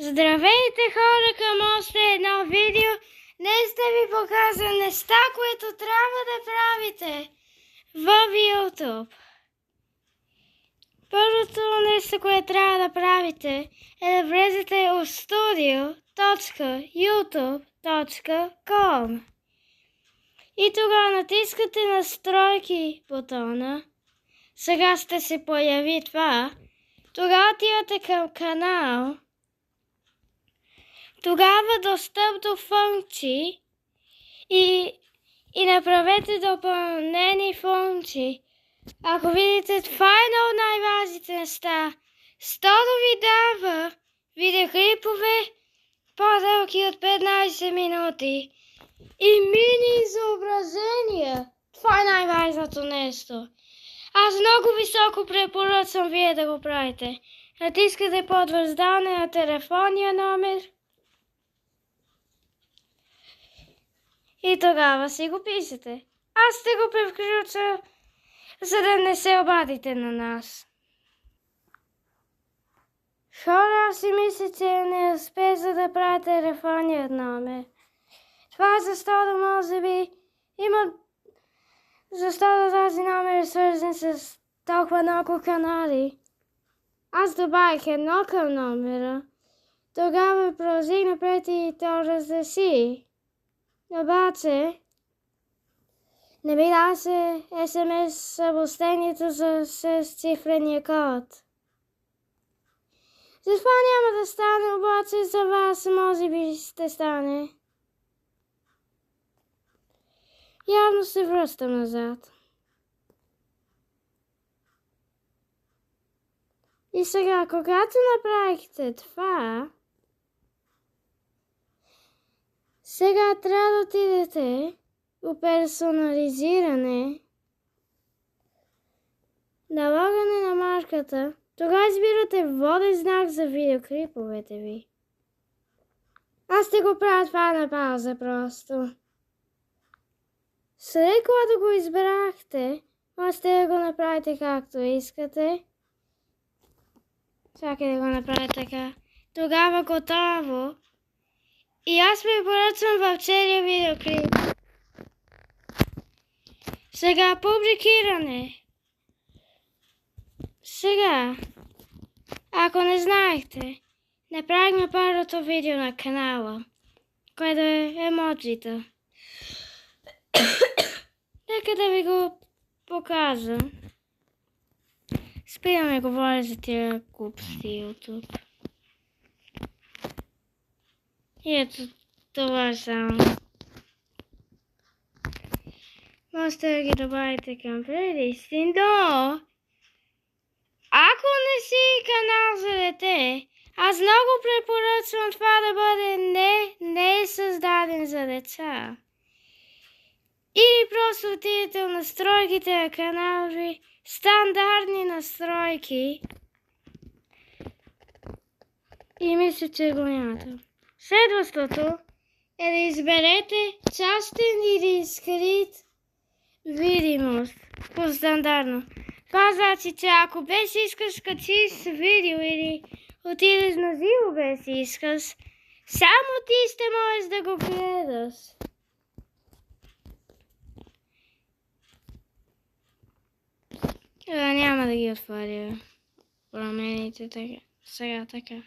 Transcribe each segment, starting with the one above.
Здравейте хора, към още едно видео. Днес ще ви покажа неща, които трябва да правите в YouTube. Първото нещо, което трябва да правите е да влезете в studio.youtube.com и тогава натискате настройки бутона. Сега ще се появи това. Тогава отивате към канал. Тогава достъп до функции и направете допълнени функции. Ако видите, това е едно от най-важните неща. Стото ви дава видеоклипове по-дълги от 15 минути и мини изображения. Това е най-важното нещо. Аз много високо препоръчвам вие да го правите. Натискате потвърждаване на телефонния номер. И тогава си го пишете. Аз ще го превключа, за да не се обадите на нас. Хора, аз си мисля, че не успея да правя телефонният номер. Това е защото може би има... Защото този номер е свързан с толкова много канали. Аз добавих едно към номера. Тогава продължих напред и то разреши. Обаче, не ми даваше SMS съобщението с 6-цифрения код. Затова няма да стане, обаче за вас може би ще стане. Явно се връщам назад. И сега, когато направихте това, сега трябва да отидете по персонализиране, налагане на марката. Тогава избирате водещ знак за видеоклиповете ви. Аз ще го правя това на пауза просто. След когато го избрахте, можете да го направите както искате. Чакай да го направя така. Тогава готово. И аз препоръчвам в целия видеоклип. Сега публикиране. Сега, ако не знаехте, направихме първото видео на канала, което е емоджита. Нека да ви го покажа. Спирам да говоря за тия глупости YouTube. И ето това е само. Можете да ги добавите към плейлисти, но ако не си канал за дете, аз много препоръчвам това да бъде не създаден за деца. Или просто отидете в настройките на канала ви, стандартни настройки. И мисля, че го нямате. Следващото е да изберете частен или скрит видимост по стандартно. Това значи, че ако без искаш качиш видео или отидеш на живо без искаш, само ти ще можеш да го гледаш. Няма да ги отворя промените така. Сега така.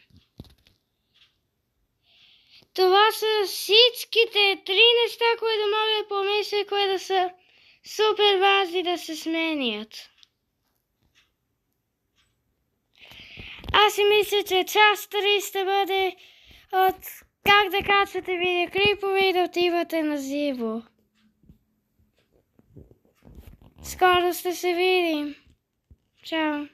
Това са всичките 3 неща, които мога да помисля, които са супер важни да се сменят. Аз си мисля, че част 3 ще бъде от как да качвате видеоклипове и да отивате на живо. Скоро ще се видим. Чао!